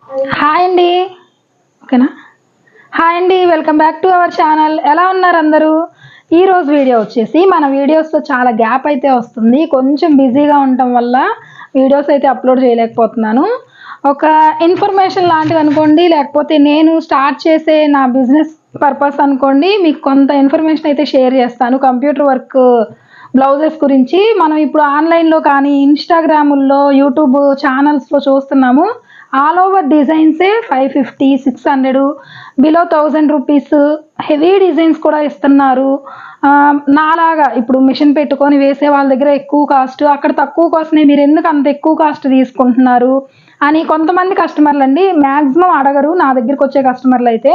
Hi అండి. ఓకేనా? Hi అండి, welcome back to our channel. ఎలా ఉన్నారు అందరూ? ఈరోజు వీడియో వచ్చేసి మన వీడియోస్తో చాలా గ్యాప్ అయితే వస్తుంది. కొంచెం బిజీగా ఉండటం వల్ల వీడియోస్ అయితే అప్లోడ్ చేయలేకపోతున్నాను. ఒక ఇన్ఫర్మేషన్ లాంటిది అనుకోండి, లేకపోతే నేను స్టార్ట్ చేసే నా బిజినెస్ పర్పస్ అనుకోండి, మీకు కొంత ఇన్ఫర్మేషన్ అయితే షేర్ చేస్తాను. కంప్యూటర్ వర్క్ బ్లౌజెస్ గురించి మనం ఇప్పుడు ఆన్లైన్లో కానీ ఇన్స్టాగ్రాముల్లో యూట్యూబ్ ఛానల్స్లో చూస్తున్నాము. ఆల్ ఓవర్ డిజైన్సే 550, 600, బిలో 1000 రూపీస్ హెవీ డిజైన్స్ కూడా ఇస్తున్నారు. నాలాగా ఇప్పుడు మిషన్ పెట్టుకొని వేసే వాళ్ళ దగ్గర ఎక్కువ కాస్ట్, అక్కడ తక్కువ కాస్ట్నే మీరు ఎందుకు అంత ఎక్కువ కాస్ట్ తీసుకుంటున్నారు అని కొంతమంది కస్టమర్లు అండి, మ్యాక్సిమం అడగరు. నా దగ్గరికి వచ్చే కస్టమర్లు అయితే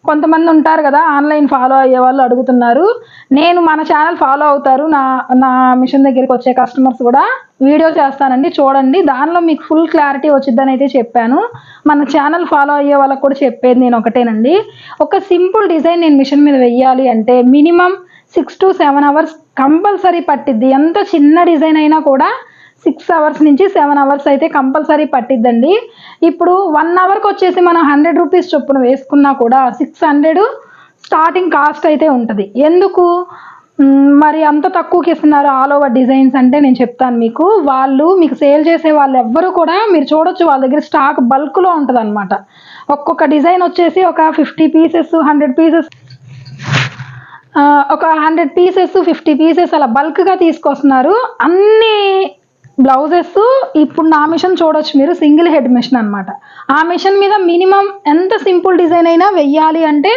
కొంతమంది ఉంటారు కదా, ఆన్లైన్ ఫాలో అయ్యే వాళ్ళు అడుగుతున్నారు. నేను మన ఛానల్ ఫాలో అవుతారు, నా నా మిషన్ దగ్గరికి వచ్చే కస్టమర్స్ కూడా వీడియో చేస్తానండి, చూడండి. దానిలో మీకు ఫుల్ క్లారిటీ వచ్చిద్దని అయితే చెప్పాను. మన ఛానల్ ఫాలో అయ్యే వాళ్ళకి కూడా చెప్పేది నేను ఒకటేనండి. ఒక సింపుల్ డిజైన్ నేను మిషన్ మీద వెయ్యాలి అంటే మినిమం 6 to 7 అవర్స్ కంపల్సరీ పట్టిద్ది. ఎంత చిన్న డిజైన్ అయినా కూడా 6 అవర్స్ నుంచి 7 అవర్స్ అయితే కంపల్సరీ పట్టిద్దండి. ఇప్పుడు 1 అవర్కి వచ్చేసి మనం 100 రూపీస్ చొప్పున వేసుకున్నా కూడా 600 స్టార్టింగ్ కాస్ట్ అయితే ఉంటుంది. ఎందుకు మరి అంత తక్కువకి ఇస్తున్నారు ఆల్ ఓవర్ డిజైన్స్ అంటే నేను చెప్తాను మీకు. వాళ్ళు మీకు సేల్ చేసే వాళ్ళు ఎవ్వరూ కూడా మీరు చూడొచ్చు, వాళ్ళ దగ్గర స్టాక్ బల్క్లో ఉంటుంది అనమాట. ఒక్కొక్క డిజైన్ వచ్చేసి ఒక 50 పీసెస్, 100 పీసెస్, ఒక 100 పీసెస్, 50 పీసెస్ అలా బల్క్గా తీసుకొస్తున్నారు. అన్ని బ్లౌజెస్ ఇప్పుడు నా మిషన్ చూడొచ్చు మీరు, సింగిల్ హెడ్ మిషన్ అనమాట. ఆ మిషన్ మీద మినిమం ఎంత సింపుల్ డిజైన్ అయినా వెయ్యాలి అంటే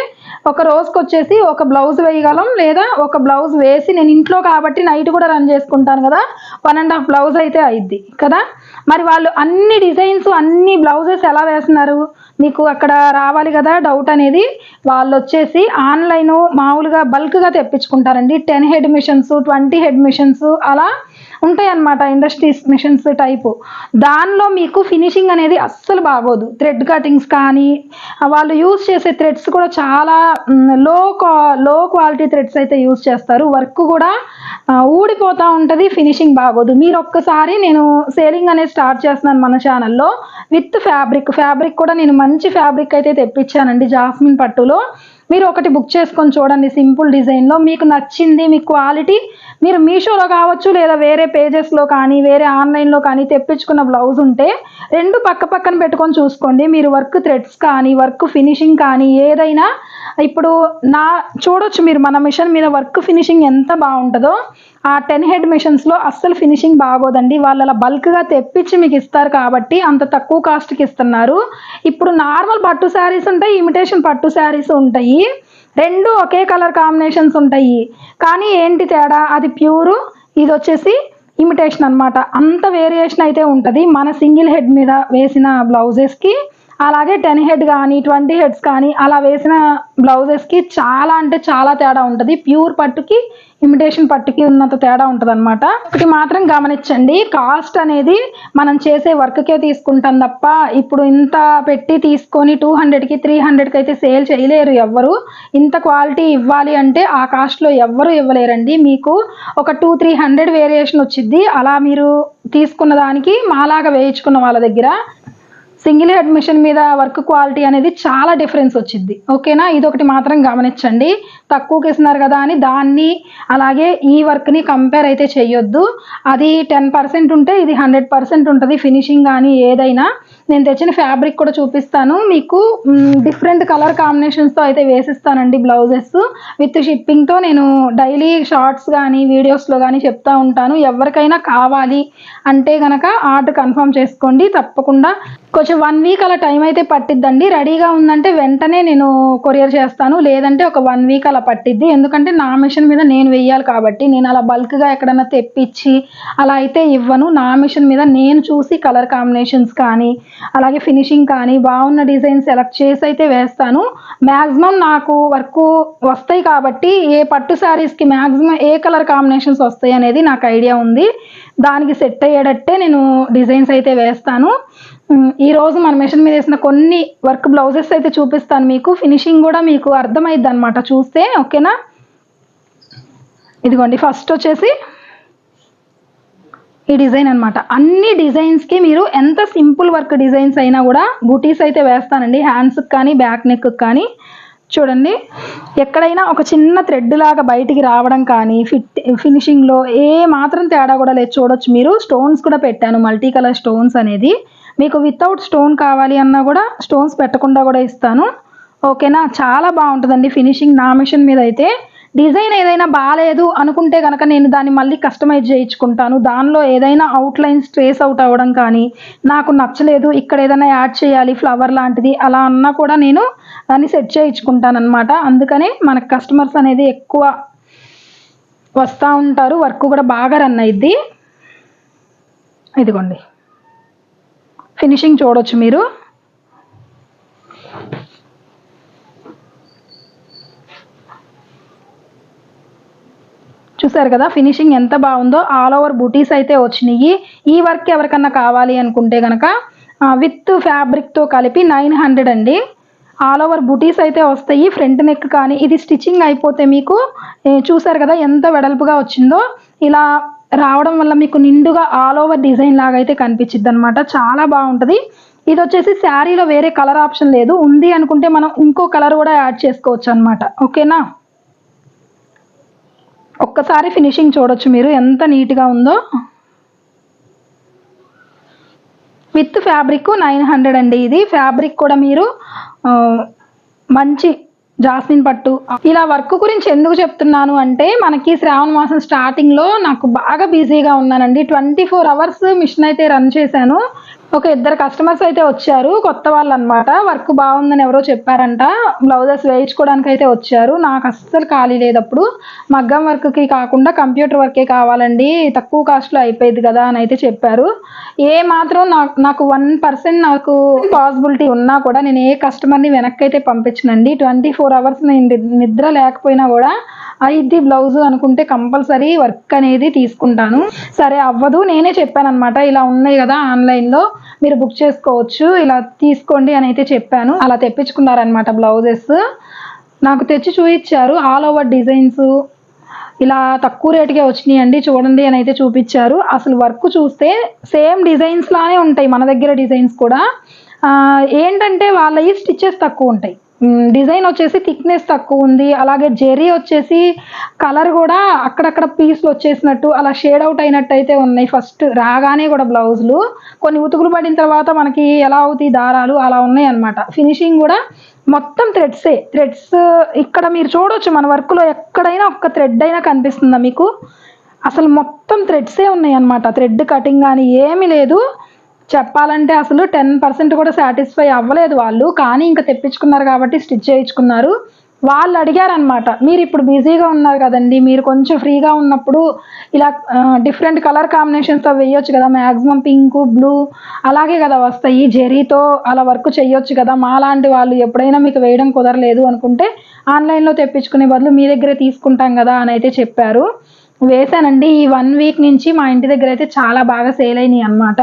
ఒక రోజుకి వచ్చేసి ఒక బ్లౌజ్ వేయగలం, లేదా ఒక బ్లౌజ్ వేసి నేను ఇంట్లో కాబట్టి నైట్ కూడా రన్ చేసుకుంటాను కదా, 1.5 బ్లౌజ్ అయితే అయిద్ది కదా. మరి వాళ్ళు అన్ని డిజైన్స్, అన్ని బ్లౌజెస్ ఎలా వేస్తున్నారు మీకు అక్కడ రావాలి కదా డౌట్ అనేది. వాళ్ళు వచ్చేసి ఆన్లైన్ మామూలుగా బల్క్గా తెప్పించుకుంటారండి. 10 హెడ్ మిషన్స్, 20 హెడ్ మిషన్స్ అలా ఉంటాయి అన్నమాట, ఇండస్ట్రీస్ మిషన్స్ టైపు. దానిలో మీకు ఫినిషింగ్ అనేది అస్సలు బాగోదు. థ్రెడ్ కటింగ్స్ కానీ, వాళ్ళు యూజ్ చేసే థ్రెడ్స్ కూడా చాలా లో క్వాలిటీ థ్రెడ్స్ అయితే యూజ్ చేస్తారు. వర్క్ కూడా ఊడిపోతూ ఉంటుంది, ఫినిషింగ్ బాగోదు. మీరు ఒక్కసారి, నేను సేలింగ్ అనేది స్టార్ట్ చేస్తున్నాను మన ఛానల్లో విత్ ఫ్యాబ్రిక్ కూడా నేను మంచి ఫ్యాబ్రిక్ అయితే తెప్పించానండి, జాస్మిన్ పట్టులో. మీరు ఒకటి బుక్ చేసుకొని చూడండి, సింపుల్ డిజైన్లో మీకు నచ్చింది, మీ క్వాలిటీ మీరు మీషోలో కావచ్చు, లేదా వేరే పేజెస్లో కానీ, వేరే ఆన్లైన్లో కానీ తెప్పించుకున్న బ్లౌజ్ ఉంటే రెండు పక్క పక్కన పెట్టుకొని చూసుకోండి. మీరు వర్క్ థ్రెడ్స్ కానీ, వర్క్ ఫినిషింగ్ కానీ ఏదైనా ఇప్పుడు చూడొచ్చు మీరు మన మిషన్ మీద వర్క్ ఫినిషింగ్ ఎంత బాగుంటుందో. ఆ 10 హెడ్ మిషన్స్లో అస్సలు ఫినిషింగ్ బాగోదండి. వాళ్ళు అలా బల్క్గా తెప్పించి మీకు ఇస్తారు కాబట్టి అంత తక్కువ కాస్ట్కి ఇస్తున్నారు. ఇప్పుడు నార్మల్ పట్టు శారీస్ ఉంటాయి, ఇమిటేషన్ పట్టు శారీస్ ఉంటాయి, రెండు ఒకే కలర్ కాంబినేషన్స్ ఉంటాయి. కానీ ఏంటి తేడా, అది ప్యూరు, ఇది వచ్చేసి ఇమిటేషన్ అనమాట. అంత వేరియేషన్ అయితే ఉంటుంది మన సింగిల్ హెడ్ మీద వేసిన బ్లౌజెస్కి. అలాగే 10 హెడ్ కానీ, 20 హెడ్స్ కానీ అలా వేసిన బ్లౌజెస్కి చాలా అంటే చాలా తేడా ఉంటుంది. ప్యూర్ పట్టుకి ఇమిటేషన్ పట్టుకి ఉన్నంత తేడా ఉంటుంది అనమాట. ఒకటి మాత్రం గమనించండి, కాస్ట్ అనేది మనం చేసే వర్క్కే తీసుకుంటాం తప్ప ఇప్పుడు ఇంత పెట్టి తీసుకొని 200కి 300కి అయితే సేల్ చేయలేరు ఎవ్వరు. ఇంత క్వాలిటీ ఇవ్వాలి అంటే ఆ కాస్ట్లో ఎవ్వరు ఇవ్వలేరండి. మీకు ఒక 200-300 వేరియేషన్ వచ్చింది అలా మీరు తీసుకున్న దానికి. మాలాగా వేయించుకున్న వాళ్ళ దగ్గర సింగిల్ హెడ్ మిషన్ మీద వర్క్ క్వాలిటీ అనేది చాలా డిఫరెన్స్ వచ్చింది. ఓకేనా, ఇదొకటి మాత్రం గమనించండి. తక్కువకి ఇస్తున్నారు కదా అని దాన్ని అలాగే ఈ వర్క్ని కంపేర్ అయితే చేయొద్దు. అది 10% ఉంటే ఇది 100% ఉంటుంది ఫినిషింగ్ కానీ ఏదైనా. నేను తెచ్చిన ఫ్యాబ్రిక్ కూడా చూపిస్తాను మీకు. డిఫరెంట్ కలర్ కాంబినేషన్స్తో అయితే వేసిస్తానండి బ్లౌజెస్ విత్ షిప్పింగ్తో. నేను డైలీ షార్ట్స్ కానీ వీడియోస్లో కానీ చెప్తా ఉంటాను. ఎవరికైనా కావాలి అంటే కనుక ఆర్డర్ కన్ఫర్మ్ చేసుకోండి తప్పకుండా. కొంచెం 1 వీక్ అలా టైం అయితే పట్టిద్దండి. రెడీగా ఉందంటే వెంటనే నేను కొరియర్ చేస్తాను, లేదంటే ఒక 1 వీక్ అలా పట్టిద్ది. ఎందుకంటే నా మిషన్ మీద నేను వెయ్యాలి కాబట్టి నేను అలా బల్క్గా ఎక్కడన్నా తెప్పించి అలా అయితే ఇవ్వను. నా మిషన్ మీద నేను చూసి కలర్ కాంబినేషన్స్ కానీ, అలాగే ఫినిషింగ్ కానీ బాగున్న డిజైన్ సెలెక్ట్ చేసి అయితే వేస్తాను. మ్యాక్సిమం నాకు వర్క్ వస్తాయి కాబట్టి ఏ పట్టు శారీస్కి మ్యాక్సిమం ఏ కలర్ కాంబినేషన్స్ వస్తాయి అనేది నాకు ఐడియా ఉంది. దానికి సెట్ అయ్యేటట్టే నేను డిజైన్స్ అయితే వేస్తాను. ఈరోజు మన మిషన్ మీద వేసిన కొన్ని వర్క్ బ్లౌజెస్ అయితే చూపిస్తాను మీకు. ఫినిషింగ్ కూడా మీకు అర్థమైద్ది అనమాట చూస్తే. ఓకేనా, ఇదిగోండి ఫస్ట్ వచ్చేసి ఈ డిజైన్ అనమాట. అన్ని డిజైన్స్కి మీరు ఎంత సింపుల్ వర్క్ డిజైన్స్ అయినా కూడా బూటీస్ అయితే వేస్తానండి, హ్యాండ్స్కి కానీ బ్యాక్ నెక్కి కానీ. చూడండి, ఎక్కడైనా ఒక చిన్న థ్రెడ్ లాగా బయటికి రావడం కానీ ఫినిషింగ్లో ఏ మాత్రం తేడా కూడా లేదు. చూడొచ్చు మీరు, స్టోన్స్ కూడా పెట్టాను, మల్టీ కలర్ స్టోన్స్ అనేది. మీకు వితౌట్ స్టోన్ కావాలి అన్నా కూడా స్టోన్స్ పెట్టకుండా కూడా ఇస్తాను, ఓకేనా. చాలా బాగుంటుందండి ఫినిషింగ్ నా మిషన్ మీద అయితే. డిజైన్ ఏదైనా బాగాలేదు అనుకుంటే కనుక నేను దాన్ని మళ్ళీ కస్టమైజ్ చేయించుకుంటాను. దానిలో ఏదైనా అవుట్లైన్స్ ట్రేస్ అవుట్ అవ్వడం కానీ, నాకు నచ్చలేదు ఇక్కడ ఏదైనా యాడ్ చేయాలి ఫ్లవర్ లాంటిది అలా అన్నా కూడా నేను దాన్ని సెట్ చేయించుకుంటాను అనమాట. అందుకనే మనకు కస్టమర్స్ అనేది ఎక్కువ వస్తూ ఉంటారు, వర్క్ కూడా బాగా రన్ అయ్యిద్ది. ఇదిగోండి ఫినిషింగ్ చూడొచ్చు మీరు. చూసారు కదా ఫినిషింగ్ ఎంత బాగుందో. ఆల్ ఓవర్ బూటీస్ అయితే వచ్చినాయి. ఈ వర్క్ ఎవరికన్నా కావాలి అనుకుంటే కనుక విత్ ఫ్యాబ్రిక్తో కలిపి 900 అండి. ఆల్ ఓవర్ బూటీస్ అయితే వస్తాయి. ఫ్రంట్ నెక్ కానీ ఇది స్టిచ్చింగ్ అయిపోతే మీకు చూసారు కదా ఎంత వెడల్పుగా వచ్చిందో. ఇలా రావడం వల్ల మీకు నిండుగా ఆల్ ఓవర్ డిజైన్ లాగా అయితే కనిపించిద్ది అనమాట. చాలా బాగుంటుంది. ఇది వచ్చేసి శారీలో వేరే కలర్ ఆప్షన్ లేదు, ఉంది అనుకుంటే మనం ఇంకో కలర్ కూడా యాడ్ చేసుకోవచ్చు అనమాట, ఓకేనా. ఒక్కసారి ఫినిషింగ్ చూడొచ్చు మీరు ఎంత నీట్గా ఉందో. విత్ ఫ్యాబ్రిక్ 900 అండి. ఇది ఫ్యాబ్రిక్ కూడా మీరు మంచి జాస్మిన్ పట్టు. ఇలా వర్క్ గురించి ఎందుకు చెప్తున్నాను అంటే, మనకి శ్రావణ మాసం స్టార్టింగ్లో నాకు బాగా బిజీగా ఉన్నానండి. 24 అవర్స్ మిషన్ అయితే రన్ చేశాను. ఒక 2 కస్టమర్స్ అయితే వచ్చారు, కొత్త వాళ్ళు అనమాట. వర్క్ బాగుందని ఎవరో చెప్పారంట, బ్లౌజెస్ వేయించుకోవడానికి అయితే వచ్చారు. నాకు అస్సలు ఖాళీ లేదు అప్పుడు. మగ్గం వర్క్కి కాకుండా కంప్యూటర్ వర్కే కావాలండి, తక్కువ కాస్ట్లో అయిపోయింది కదా అని అయితే చెప్పారు. ఏ మాత్రం నాకు 1% నాకు పాసిబిలిటీ ఉన్నా కూడా నేను ఏ కస్టమర్ని వెనక్కి అయితే పంపించనండి. 24 అవర్స్ నేను నిద్ర లేకపోయినా కూడా ఇది బ్లౌజ్ అనుకుంటే కంపల్సరీ వర్క్ అనేది తీసుకుంటాను. సరే అవ్వదు, నేనే చెప్పాను అనమాట, ఇలా ఉన్నాయి కదా ఆన్లైన్లో మీరు బుక్ చేసుకోవచ్చు, ఇలా తీసుకోండి అని అయితే చెప్పాను. అలా తెప్పించుకున్నారనమాట బ్లౌజెస్. నాకు తెచ్చి చూపించారు. ఆల్ ఓవర్ డిజైన్స్ ఇలా తక్కువ రేటుకే వచ్చినాయి అండి, చూడండి అని అయితే చూపించారు. అసలు వర్క్ చూస్తే సేమ్ డిజైన్స్ లానే ఉంటాయి మన దగ్గర డిజైన్స్ కూడా. ఏంటంటే వాళ్ళవి స్టిచ్చెస్ తక్కువ ఉంటాయి, డిజైన్ వచ్చేసి థిక్నెస్ తక్కువ ఉంది. అలాగే జెరీ వచ్చేసి కలర్ కూడా అక్కడక్కడ పీస్లు వచ్చేసినట్టు అలా షేడ్ అవుట్ అయినట్టు అయితే ఉన్నాయి ఫస్ట్ రాగానే కూడా బ్లౌజులు. కొన్ని ఉతుకులు పడిన తర్వాత మనకి ఎలా అవుతాయి దారాలు అలా ఉన్నాయి అనమాట. ఫినిషింగ్ కూడా మొత్తం థ్రెడ్స్ ఇక్కడ మీరు చూడవచ్చు మన వర్క్లో ఎక్కడైనా ఒక్క థ్రెడ్ అయినా కనిపిస్తుందా మీకు? అసలు మొత్తం థ్రెడ్సే ఉన్నాయి అనమాట. థ్రెడ్ కటింగ్ కానీ ఏమీ లేదు. చెప్పాలంటే అసలు 10% కూడా సాటిస్ఫై అవ్వలేదు వాళ్ళు, కానీ ఇంకా తెప్పించుకున్నారు కాబట్టి స్టిచ్ చేయించుకున్నారు. వాళ్ళు అడిగారనమాట, మీరు ఇప్పుడు బిజీగా ఉన్నారు కదండి, మీరు కొంచెం ఫ్రీగా ఉన్నప్పుడు ఇలా డిఫరెంట్ కలర్ కాంబినేషన్స్తో వేయొచ్చు కదా, మ్యాక్సిమం పింక్ బ్లూ అలాగే కదా వస్తాయి, జెరీతో అలా వర్క్ చేయొచ్చు కదా. మాలాంటి వాళ్ళు ఎప్పుడైనా మీకు వేయడం కుదరలేదు అనుకుంటే ఆన్లైన్లో తెప్పించుకునే బదులు మీ దగ్గరే తీసుకుంటాం కదా అని అయితే చెప్పారు. వేసానండి. ఈ 1 వీక్ నుంచి మా ఇంటి దగ్గర అయితే చాలా బాగా సేల్ అయినాయి అనమాట.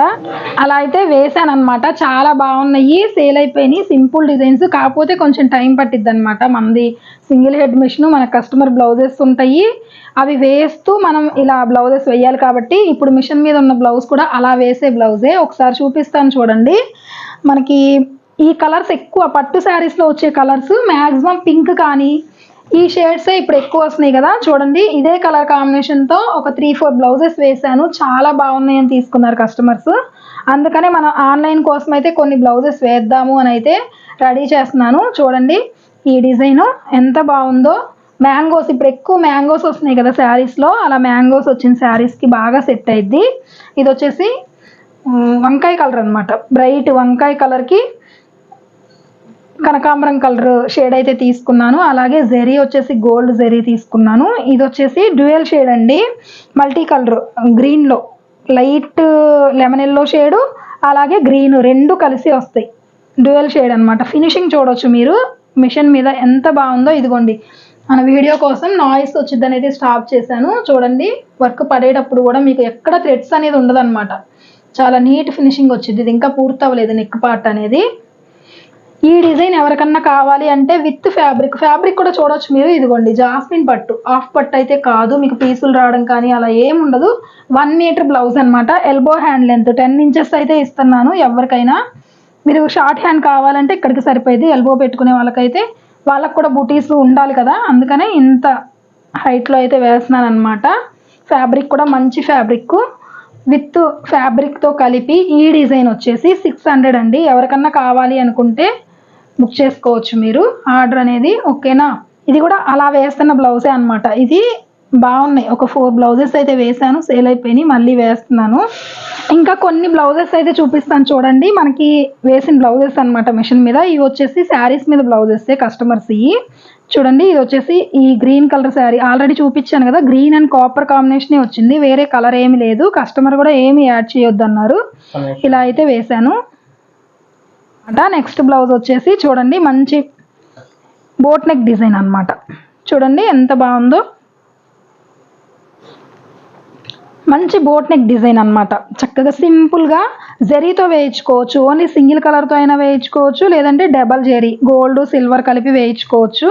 అలా అయితే వేసాను అనమాట, చాలా బాగున్నాయి, సేల్ అయిపోయినాయి. సింపుల్ డిజైన్స్, కాకపోతే కొంచెం టైం పట్టిద్ది అనమాట. మనది సింగిల్ హెడ్ మిషన్, మన కస్టమర్ బ్లౌజెస్ ఉంటాయి, అవి వేస్తూ మనం ఇలా బ్లౌజెస్ వేయాలి కాబట్టి. ఇప్పుడు మిషన్ మీద ఉన్న బ్లౌజ్ కూడా అలా వేసే బ్లౌజే. ఒకసారి చూపిస్తాను చూడండి. మనకి ఈ కలర్స్ ఎక్కువ పట్టు శారీస్లో వచ్చే కలర్స్ మ్యాక్సిమం పింక్ కానీ ఈ షేడ్సే ఇప్పుడు ఎక్కువ వస్తున్నాయి కదా. చూడండి, ఇదే కలర్ కాంబినేషన్తో ఒక 3-4 బ్లౌజెస్ వేసాను, చాలా బాగున్నాయని తీసుకున్నారు కస్టమర్స్. అందుకనే మనం ఆన్లైన్ కోసం అయితే కొన్ని బ్లౌజెస్ వేద్దాము అని అయితే రెడీ చేస్తున్నాను. చూడండి ఈ డిజైన్ ఎంత బాగుందో. మ్యాంగోస్, ఇప్పుడు ఎక్కువ మ్యాంగోస్ వస్తున్నాయి కదా శారీస్లో, అలా మ్యాంగోస్ వచ్చిన శారీస్కి బాగా సెట్ అయ్యిద్ది. ఇది వచ్చేసి వంకాయ కలర్ అనమాట, బ్రైట్ వంకాయ కలర్కి కనకాంబరం కలర్ షేడ్ అయితే తీసుకున్నాను. అలాగే జెరీ వచ్చేసి గోల్డ్ జెరీ తీసుకున్నాను. ఇది వచ్చేసి డ్యూయల్ షేడ్ అండి, మల్టీ కలర్ గ్రీన్లో లైట్ లెమన్ ఎల్లో షేడు అలాగే గ్రీన్ రెండు కలిసి వస్తాయి, డ్యూయల్ షేడ్ అనమాట. ఫినిషింగ్ చూడవచ్చు మీరు మిషన్ మీద ఎంత బాగుందో. ఇదిగోండి మన వీడియో కోసం నాయిస్ వచ్చిందని అయితే స్టాప్ చేశాను. చూడండి వర్క్ పడేటప్పుడు కూడా మీకు ఎక్కడ థ్రెడ్స్ అనేది ఉండదన్నమాట, చాలా నీట్ ఫినిషింగ్ వచ్చింది. ఇది ఇంకా పూర్తి అవ్వలేదు నెక్ పార్ట్ అనేది. ఈ డిజైన్ ఎవరికన్నా కావాలి అంటే విత్ ఫ్యాబ్రిక్ కూడా చూడొచ్చు మీరు. ఇదిగోండి జాస్మిన్ పట్టు, హాఫ్ పట్టు అయితే కాదు, మీకు పీసులు రావడం కానీ అలా ఏముండదు. 1 మీటర్ బ్లౌజ్ అనమాట. ఎల్బో హ్యాండ్ లెంత్ 10 ఇంచెస్ అయితే ఇస్తున్నాను. ఎవరికైనా మీరు షార్ట్ హ్యాండ్ కావాలంటే ఇక్కడికి సరిపోయింది. ఎల్బో పెట్టుకునే వాళ్ళకైతే వాళ్ళకు కూడా బుటీస్ ఉండాలి కదా, అందుకనే ఇంత హైట్లో అయితే వేస్తున్నాను అనమాట. ఫ్యాబ్రిక్ కూడా మంచి ఫ్యాబ్రిక్, విత్ ఫ్యాబ్రిక్తో కలిపి ఈ డిజైన్ వచ్చేసి 600 అండి. ఎవరికన్నా కావాలి అనుకుంటే బుక్ చేసుకోవచ్చు మీరు ఆర్డర్ అనేది, ఓకేనా. ఇది కూడా అలా వేస్తున్న బ్లౌజే అనమాట. ఇది బాగున్నాయి. ఒక 4 బ్లౌజెస్ అయితే వేసాను, సేల్ అయిపోయినాయి, మళ్ళీ వేస్తున్నాను. ఇంకా కొన్ని బ్లౌజెస్ అయితే చూపిస్తాను చూడండి. మనకి వేసిన బ్లౌజెస్ అనమాట మిషన్ మీద. ఇవి వచ్చేసి శారీస్ మీద బ్లౌజెస్ కస్టమర్స్ ఇవి చూడండి. ఇది వచ్చేసి ఈ గ్రీన్ కలర్ శారీ ఆల్రెడీ చూపించాను కదా, గ్రీన్ అండ్ కాపర్ కాంబినేషనే వచ్చింది, వేరే కలర్ ఏమి లేదు. కస్టమర్ కూడా ఏమి యాడ్ చేయొద్దు అన్నారు. ఇలా అయితే వేసాను. నెక్స్ట్ బ్లౌజ్ వచ్చేసి చూడండి, మంచి బోట్ నెక్ డిజైన్ అనమాట. చూడండి ఎంత బాగుందో, మంచి బోట్ నెక్ డిజైన్ అనమాట. చక్కగా సింపుల్గా జరీతో వేయించుకోవచ్చు. ఓన్లీ సింగిల్ కలర్తో అయినా వేయించుకోవచ్చు, లేదంటే డబల్ జరీ గోల్డ్ సిల్వర్ కలిపి వేయించుకోవచ్చు.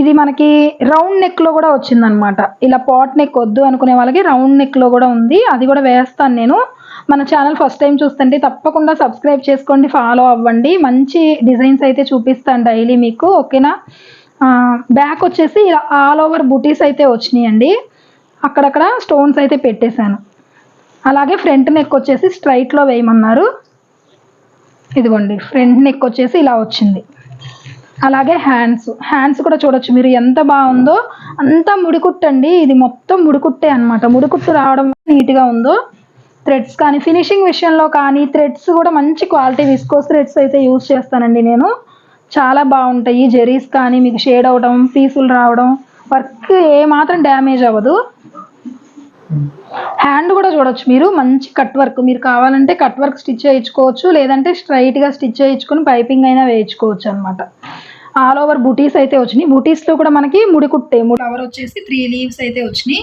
ఇది మనకి రౌండ్ నెక్లో కూడా వచ్చిందనమాట. ఇలా పాట్ నెక్ వద్దు అనుకునే వాళ్ళకి రౌండ్ నెక్లో కూడా ఉంది, అది కూడా వేస్తాను నేను. మన ఛానల్ ఫస్ట్ టైం చూస్తుంటే తప్పకుండా సబ్స్క్రైబ్ చేసుకోండి, ఫాలో అవ్వండి. మంచి డిజైన్స్ అయితే చూపిస్తాను డైలీ మీకు, ఓకేనా. బ్యాక్ వచ్చేసి ఇలా ఆల్ ఓవర్ బుటీస్ అయితే వచ్చినాయండి, అక్కడక్కడ స్టోన్స్ అయితే పెట్టేశాను. అలాగే ఫ్రంట్ నెక్ వచ్చేసి స్ట్రైట్లో వేయమన్నారు. ఇదిగోండి ఫ్రంట్ నెక్ వచ్చేసి ఇలా వచ్చింది. అలాగే హ్యాండ్స్ కూడా చూడొచ్చు మీరు, ఎంత బాగుందో. అంతా ముడికుట్టండి, ఇది మొత్తం ముడికుట్టే అనమాట. ముడికుట్టు రావడం నీట్గా ఉందో. థ్రెడ్స్ కానీ ఫినిషింగ్ విషయంలో కానీ థ్రెడ్స్ కూడా మంచి క్వాలిటీ విస్కోస్ థ్రెడ్స్ అయితే యూజ్ చేస్తానండి నేను, చాలా బాగుంటాయి. జెరీస్ కానీ మీకు షేడ్ అవడం, పీసులు రావడం, వర్క్ ఏమాత్రం డ్యామేజ్ అవ్వదు. హ్యాండ్ కూడా చూడొచ్చు మీరు, మంచి కట్ వర్క్. మీరు కావాలంటే కట్ వర్క్ స్టిచ్ చేయించుకోవచ్చు, లేదంటే స్ట్రైట్గా స్టిచ్ చేయించుకొని పైపింగ్ అయినా వేయించుకోవచ్చు అనమాట. ఆల్ ఓవర్ బుటీస్ అయితే వచ్చినాయి. బుటీస్లో కూడా మనకి ముడికుట్టే ఫ్లవర్ వచ్చేసి 3 లీవ్స్ అయితే వచ్చినాయి.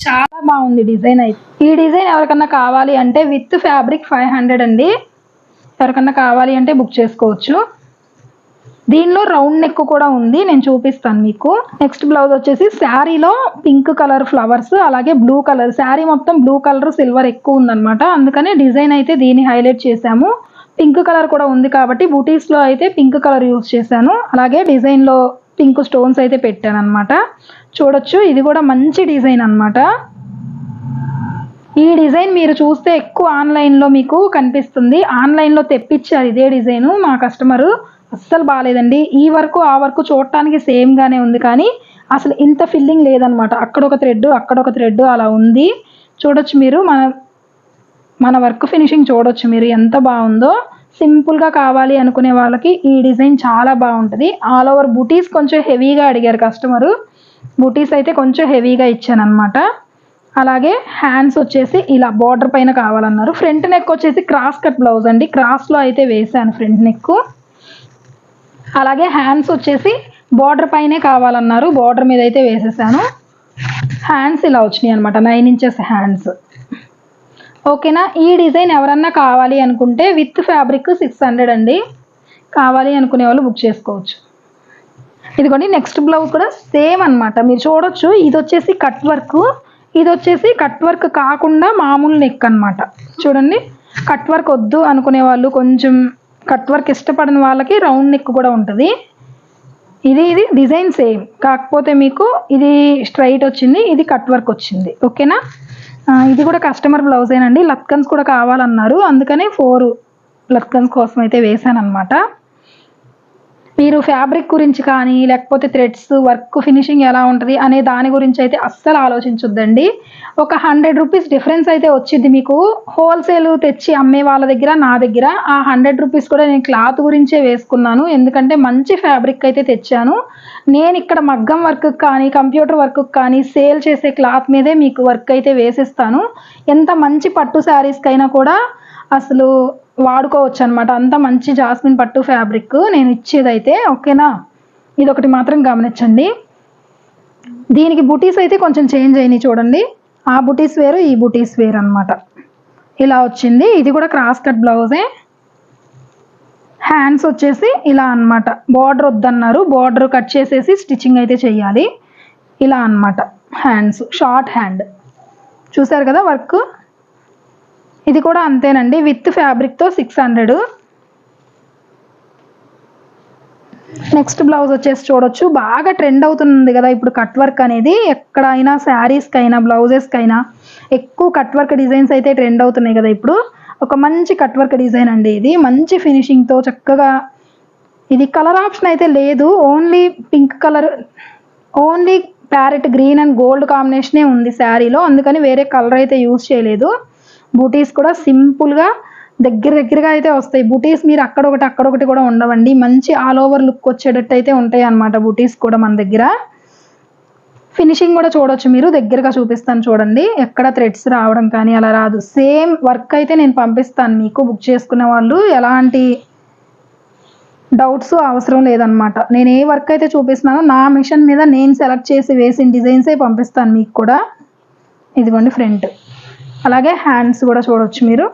చాలా బాగుంది డిజైన్ అయితే. ఈ డిజైన్ ఎవరికన్నా కావాలి అంటే విత్ ఫ్యాబ్రిక్ 500 అండి. ఎవరికన్నా కావాలి అంటే బుక్ చేసుకోవచ్చు. దీనిలో రౌండ్ నెక్ కూడా ఉంది, నేను చూపిస్తాను మీకు. నెక్స్ట్ బ్లౌజ్ వచ్చేసి శారీలో పింక్ కలర్ ఫ్లవర్స్, అలాగే బ్లూ కలర్. శారీ మొత్తం బ్లూ కలర్ సిల్వర్ ఎక్కువ ఉందన్నమాట, అందుకనే డిజైన్ అయితే దీన్ని హైలైట్ చేశాము. పింక్ కలర్ కూడా ఉంది కాబట్టి బూటీస్లో అయితే పింక్ కలర్ యూజ్ చేశాను. అలాగే డిజైన్లో పింక్ స్టోన్స్ అయితే పెట్టాను అనమాట. చూడొచ్చు ఇది కూడా మంచి డిజైన్ అనమాట. ఈ డిజైన్ మీరు చూస్తే ఎక్కువ ఆన్లైన్లో మీకు కనిపిస్తుంది. ఆన్లైన్లో తెప్పించారు ఇదే డిజైను మా కస్టమరు, అస్సలు బాగాలేదండి. ఈ వరకు ఆ వరకు చూడటానికి సేమ్గానే ఉంది, కానీ అసలు ఇంత ఫిల్లింగ్ లేదనమాట. అక్కడొక థ్రెడ్ అక్కడొక థ్రెడ్ అలా ఉంది. చూడొచ్చు మీరు, మన వర్క్ ఫినిషింగ్ చూడొచ్చు మీరు ఎంత బాగుందో. సింపుల్గా కావాలి అనుకునే వాళ్ళకి ఈ డిజైన్ చాలా బాగుంటుంది. ఆల్ ఓవర్ బూటీస్ కొంచెం హెవీగా అడిగారు కస్టమరు, బూటీస్ అయితే కొంచెం హెవీగా ఇచ్చాను అనమాట. అలాగే హ్యాండ్స్ వచ్చేసి ఇలా బార్డర్ పైన కావాలన్నారు. ఫ్రంట్ నెక్ వచ్చేసి క్రాస్ కట్ బ్లౌజ్ అండి, క్రాస్లో అయితే వేసాను ఫ్రంట్ నెక్. అలాగే హ్యాండ్స్ వచ్చేసి బార్డర్ పైనే కావాలన్నారు, బార్డర్ మీద అయితే వేసేసాను. హ్యాండ్స్ ఇలా వచ్చినాయి అనమాట, 9 ఇంచెస్ హ్యాండ్స్, ఓకేనా. ఈ డిజైన్ ఎవరన్నా కావాలి అనుకుంటే విత్ ఫ్యాబ్రిక్ 600 అండి. కావాలి అనుకునే వాళ్ళు బుక్ చేసుకోవచ్చు. ఇదిగోండి నెక్స్ట్ బ్లౌజ్ కూడా సేమ్ అనమాట, మీరు చూడొచ్చు. ఇది వచ్చేసి కట్ వర్క్, ఇది వచ్చేసి కట్ వర్క్ కాకుండా మామూలు నెక్ అనమాట. చూడండి, కట్ వర్క్ వద్దు అనుకునే వాళ్ళు, కొంచెం కట్ వర్క్ ఇష్టపడిన వాళ్ళకి రౌండ్ నెక్ కూడా ఉంటుంది. ఇది డిజైన్ సేమ్, కాకపోతే మీకు ఇది స్ట్రైట్ వచ్చింది, ఇది కట్ వర్క్ వచ్చింది, ఓకేనా. ఇది కూడా కస్టమర్ బ్లౌజేనండి. లత్కన్స్ కూడా కావాలన్నారు, అందుకనే 4 లత్కన్స్ కోసం అయితే వేసాను అనమాట. మీరు ఫ్యాబ్రిక్ గురించి కానీ లేకపోతే థ్రెడ్స్ వర్క్ ఫినిషింగ్ ఎలా ఉంటుంది అనే దాని గురించి అయితే అస్సలు ఆలోచించొద్దండి. ఒక 100 రూపీస్ డిఫరెన్స్ అయితే వచ్చింది మీకు హోల్సేల్ తెచ్చి అమ్మే వాళ్ళ దగ్గర, నా దగ్గర. ఆ 100 రూపీస్ కూడా నేను క్లాత్ గురించే వేసుకున్నాను, ఎందుకంటే మంచి ఫ్యాబ్రిక్ అయితే తెచ్చాను. నేను ఇక్కడ మగ్గం వర్క్ కానీ కంప్యూటర్ వర్క్ కానీ సేల్ చేసే క్లాత్ మీదే మీకు వర్క్ అయితే వేసిస్తాను. ఎంత మంచి పట్టు శారీస్కైనా కూడా అసలు వాడుకోవచ్చు అనమాట, అంత మంచి జాస్మిన్ పట్టు ఫ్యాబ్రిక్ నేను ఇచ్చేదైతే, ఓకేనా. ఇది ఒకటి మాత్రం గమనించండి. దీనికి బుటీస్ అయితే కొంచెం చేంజ్ అయినాయి చూడండి, ఆ బుటీస్ వేరు ఈ బుటీస్ వేరు అనమాట. ఇలా వచ్చింది. ఇది కూడా క్రాస్ కట్ బ్లౌజే. హ్యాండ్స్ వచ్చేసి ఇలా అన్నమాట. బార్డర్ వద్దన్నారు, బార్డర్ కట్ చేసేసి స్టిచ్చింగ్ అయితే చేయాలి. ఇలా అన్నమాట హ్యాండ్స్, షార్ట్ హ్యాండ్. చూసారు కదా వర్క్. ఇది కూడా అంతేనండి, విత్ ఫ్యాబ్రిక్తో 600. నెక్స్ట్ బ్లౌజ్ వచ్చేసి చూడొచ్చు, బాగా ట్రెండ్ అవుతుంది కదా ఇప్పుడు కట్ వర్క్ అనేది. ఎక్కడైనా శారీస్కైనా బ్లౌజెస్కైనా ఎక్కువ కట్ వర్క్ డిజైన్స్ అయితే ట్రెండ్ అవుతున్నాయి కదా ఇప్పుడు. ఒక మంచి కట్ వర్క్ డిజైన్ అండి ఇది, మంచి ఫినిషింగ్తో చక్కగా. ఇది కలర్ ఆప్షన్ అయితే లేదు, only pink colour, only parrot green and gold కాంబినేషనే ఉంది శారీలో, అందుకని వేరే కలర్ అయితే యూజ్ చేయలేదు. బూటీస్ కూడా సింపుల్గా దగ్గరగా అయితే వస్తాయి. బూటీస్ మీరు అక్కడొకటి కూడా ఉండవండి, మంచి ఆల్ ఓవర్ లుక్ వచ్చేటట్టు అయితే ఉంటాయి అన్నమాట బూటీస్ కూడా మన దగ్గర. ఫినిషింగ్ కూడా చూడొచ్చు మీరు, దగ్గరగా చూపిస్తాను చూడండి. ఎక్కడ థ్రెడ్స్ రావడం కానీ అలా రాదు. సేమ్ వర్క్ అయితే నేను పంపిస్తాను మీకు, బుక్ చేసుకునే వాళ్ళు ఎలాంటి డౌట్స్ అవసరం లేదనమాట. నేను ఏ వర్క్ అయితే చూపిస్తున్నానో నా మిషన్ మీద నేను సెలెక్ట్ చేసి వేసిన డిజైన్సే పంపిస్తాను మీకు కూడా. ఇదిగోండి ఫ్రంట్. అలాగే హ్యాండ్స్ కూడా చూడొచ్చు మీరు,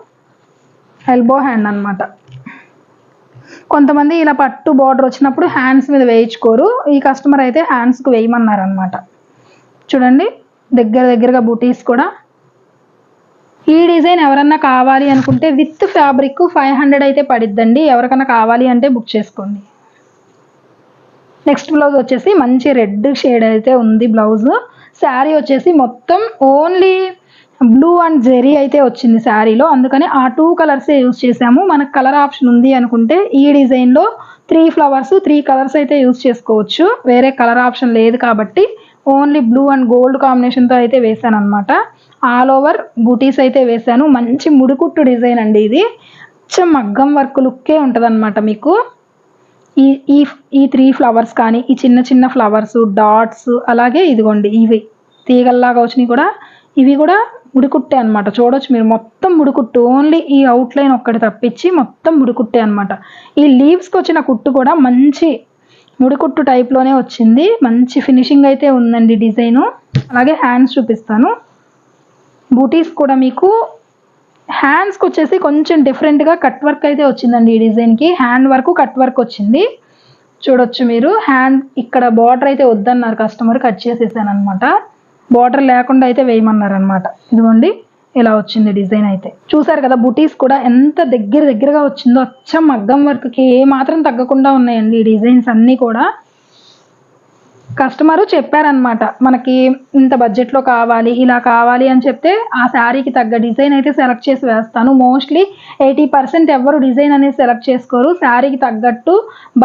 ఎల్బో హ్యాండ్ అన్నమాట. కొంతమంది ఇలా పట్టు బార్డర్ వచ్చినప్పుడు హ్యాండ్స్ మీద వేయించుకోరు, ఈ కస్టమర్ అయితే హ్యాండ్స్కి వేయమన్నారు అనమాట. చూడండి దగ్గరగా బూటీస్ కూడా. ఈ డిజైన్ ఎవరన్నా కావాలి అనుకుంటే విత్ ఫ్యాబ్రిక్ 500 అయితే పడిద్దండి. ఎవరికన్నా కావాలి అంటే బుక్ చేసుకోండి. నెక్స్ట్ బ్లౌజ్ వచ్చేసి మంచి రెడ్ షేడ్ అయితే ఉంది బ్లౌజ్. శారీ వచ్చేసి మొత్తం ఓన్లీ బ్లూ అండ్ జెరీ అయితే వచ్చింది శారీలో, అందుకని ఆ 2 కలర్సే యూజ్ చేసాము. మనకు కలర్ ఆప్షన్ ఉంది అనుకుంటే ఈ డిజైన్లో 3 ఫ్లవర్స్ 3 కలర్స్ అయితే యూజ్ చేసుకోవచ్చు. వేరే కలర్ ఆప్షన్ లేదు కాబట్టి ఓన్లీ బ్లూ అండ్ గోల్డ్ కాంబినేషన్తో అయితే వేసాను అనమాట. ఆల్ ఓవర్ బూటీస్ అయితే వేసాను. మంచి ముడికుట్టు డిజైన్ అండి ఇది, కొంచెం మగ్గం వర్క్ లుక్కే ఉంటుంది అనమాట మీకు. ఈ 3 ఫ్లవర్స్ కానీ, ఈ చిన్న ఫ్లవర్స్ డాట్స్, అలాగే ఇదిగోండి ఇవి తీగల్లాగా వచ్చినాయి కూడా, ఇవి కూడా ముడికుట్టే అనమాట. చూడొచ్చు మీరు, మొత్తం ముడికుట్టు, ఓన్లీ ఈ అవుట్లైన్ ఒక్కటి తప్పించి మొత్తం ముడికుట్టే అనమాట. ఈ లీవ్స్కి వచ్చిన కుట్టు కూడా మంచి ముడికుట్టు టైప్లోనే వచ్చింది. మంచి ఫినిషింగ్ అయితే ఉందండి డిజైను. అలాగే హ్యాండ్స్ చూపిస్తాను. బూటీస్ కూడా మీకు హ్యాండ్స్కి వచ్చేసి కొంచెం డిఫరెంట్గా కట్ వర్క్ అయితే వచ్చిందండి ఈ డిజైన్కి. హ్యాండ్ వర్క్ కట్ వర్క్ వచ్చింది చూడొచ్చు మీరు. హ్యాండ్ ఇక్కడ బార్డర్ అయితే వద్దన్నారు కస్టమర్, కట్ చేసేసాను అనమాట. బార్డర్ లేకుండా అయితే వేయమన్నారు అనమాట. ఇదిగోండి ఇలా వచ్చింది డిజైన్ అయితే. చూసారు కదా బుటీస్ కూడా ఎంత దగ్గరగా వచ్చిందో, అచ్చం మగ్గం వర్క్కి ఏ మాత్రం తగ్గకుండా ఉన్నాయండి ఈ డిజైన్స్ అన్నీ కూడా. కస్టమరు చెప్పారనమాట, మనకి ఇంత బడ్జెట్లో కావాలి, ఇలా కావాలి అని చెప్తే ఆ శారీకి తగ్గ డిజైన్ అయితే సెలెక్ట్ చేసి వేస్తాను. మోస్ట్లీ 80% ఎవరు డిజైన్ అనేది సెలెక్ట్ చేసుకోరు. శారీకి తగ్గట్టు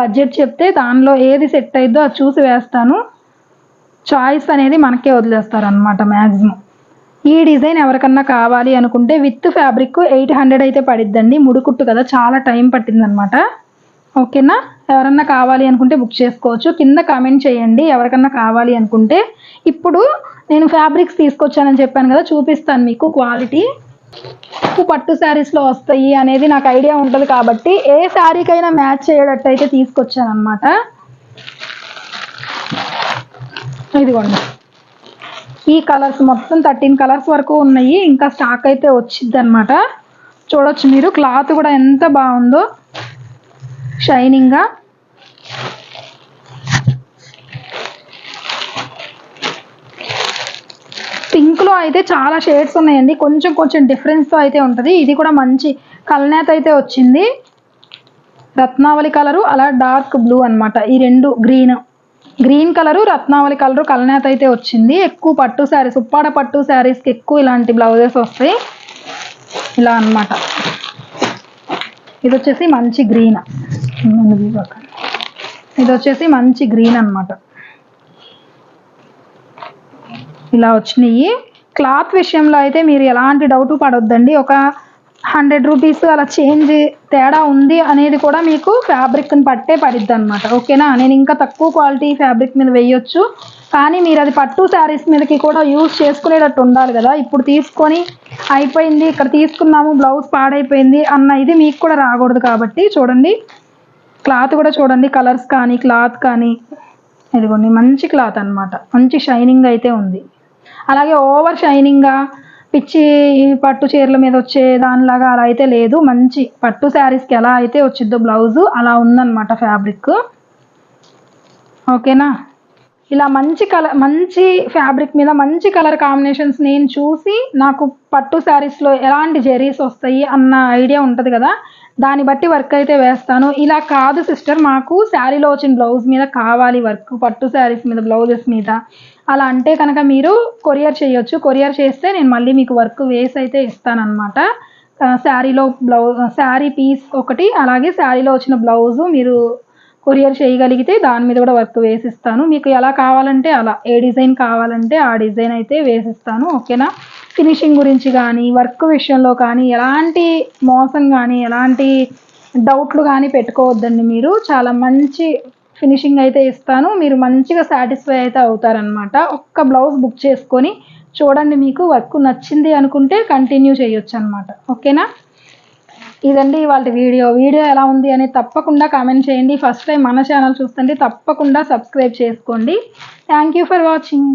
బడ్జెట్ చెప్తే దానిలో ఏది సెట్ అయిద్దో అది చూసి వేస్తాను. చాయిస్ అనేది మనకే వదిలేస్తారనమాట మ్యాక్సిమం. ఈ డిజైన్ ఎవరికన్నా కావాలి అనుకుంటే విత్ ఫ్యాబ్రిక్ 800 అయితే పడిద్దండి. ముడికుట్టు కదా, చాలా టైం పట్టిందనమాట. ఓకేనా, ఎవరన్నా కావాలి అనుకుంటే బుక్ చేసుకోవచ్చు. కింద కామెంట్ చేయండి ఎవరికన్నా కావాలి అనుకుంటే. ఇప్పుడు నేను ఫ్యాబ్రిక్స్ తీసుకొచ్చానని చెప్పాను కదా, చూపిస్తాను మీకు క్వాలిటీ. పట్టు శారీస్లో వస్తాయి అనేది నాకు ఐడియా ఉంటుంది కాబట్టి ఏ శారీకైనా మ్యాచ్ అయ్యేటట్టు అయితే తీసుకొచ్చాను అనమాట. ఇదిగోండి ఈ కలర్స్ మొత్తం 13 కలర్స్ వరకు ఉన్నాయి, ఇంకా స్టాక్ అయితే వచ్చింది అనమాట. చూడొచ్చు మీరు, క్లాత్ కూడా ఎంత బాగుందో షైనింగ్గా. పింక్లో అయితే చాలా షేడ్స్ ఉన్నాయండి, కొంచెం డిఫరెన్స్తో అయితే ఉంటుంది. ఇది కూడా మంచి కల్నేత అయితే వచ్చింది, రత్నావళి కలరు, అలా డార్క్ బ్లూ అనమాట. ఈ రెండు గ్రీన్ కలరు, రత్నావళి కలరు కల్నేత అయితే వచ్చింది. ఎక్కువ పట్టు శారీస్, ఉప్పాడ పట్టు శారీస్కి ఎక్కువ ఇలాంటి బ్లౌజెస్ వస్తాయి ఇలా అనమాట. ఇది వచ్చేసి మంచి గ్రీన్, ఇది వచ్చేసి మంచి గ్రీన్ అనమాట. ఇలా వచ్చినాయి. క్లాత్ విషయంలో అయితే మీరు ఎలాంటి డౌట్ పడొద్దండి. ఒక 100 రూపీస్ అలా చేంజ్ తేడా ఉంది అనేది కూడా మీకు ఫ్యాబ్రిక్ని పట్టే పడిద్ది అనమాట. ఓకేనా, నేను ఇంకా తక్కువ క్వాలిటీ ఫ్యాబ్రిక్ మీద వేయొచ్చు, కానీ మీరు అది పట్టు శారీస్ మీదకి కూడా యూజ్ చేసుకునేటట్టు ఉండాలి కదా. ఇప్పుడు తీసుకొని అయిపోయింది, ఇక్కడ తీసుకున్నాము బ్లౌజ్ పాడైపోయింది అన్న ఇది మీకు కూడా రాకూడదు కాబట్టి. చూడండి క్లాత్ కూడా చూడండి, కలర్స్ కానీ క్లాత్ కానీ. ఇదిగోండి మంచి క్లాత్ అనమాట, మంచి షైనింగ్ అయితే ఉంది. అలాగే ఓవర్ షైనింగ్గా పిచ్చి పట్టు చీరల మీద వచ్చే దానిలాగా అలా అయితే లేదు. మంచి పట్టు శారీస్కి ఎలా అయితే వచ్చిద్దో బ్లౌజు అలా ఉందన్నమాట ఫ్యాబ్రిక్. ఓకేనా. ఇలా మంచి ఫ్యాబ్రిక్ మీద మంచి కలర్ కాంబినేషన్స్ నేను చూసి నాకు పట్టు శారీస్లో ఎలాంటి జెరీస్ వస్తాయి అన్న ఐడియా ఉంటుంది కదా, దాన్ని బట్టి వర్క్ అయితే వేస్తాను. ఇలా కాదు సిస్టర్ మాకు శారీలో వచ్చిన బ్లౌజ్ మీద కావాలి వర్క్, పట్టు శారీస్ మీద బ్లౌజెస్ మీద అలా అంటే కనుక మీరు కొరియర్ చేయొచ్చు. కొరియర్ చేస్తే నేను మళ్ళీ మీకు వర్క్ వేసి అయితే ఇస్తానన్నమాట. శారీలో శారీ పీస్ ఒకటి, అలాగే శారీలో వచ్చిన బ్లౌజు మీరు కొరియర్ చేయగలిగితే దాని మీద కూడా వర్క్ వేసిస్తాను. మీకు ఎలా కావాలంటే అలా, ఏ డిజైన్ కావాలంటే ఆ డిజైన్ అయితే వేసిస్తాను. ఓకేనా. ఫినిషింగ్ గురించి కానీ వర్క్ విషయంలో కానీ ఎలాంటి మోసం కానీ ఎలాంటి డౌట్లు కానీ పెట్టుకోవద్దండి. మీరు చాలా మంచి ఫినిషింగ్ అయితే ఇస్తాను. మీరు మంచిగా సాటిస్ఫై అయితే అవుతారనమాట. ఒక్క బ్లౌజ్ బుక్ చేసుకొని చూడండి, మీకు వర్క్ నచ్చింది అనుకుంటే కంటిన్యూ చేయొచ్చు అనమాట. ఓకేనా. ఇదండి ఇవాళ వీడియో ఎలా ఉంది అనేది తప్పకుండా కామెంట్ చేయండి. ఫస్ట్ టైం మన ఛానల్ చూస్తుంటే తప్పకుండా సబ్స్క్రైబ్ చేసుకోండి. Thank you for watching.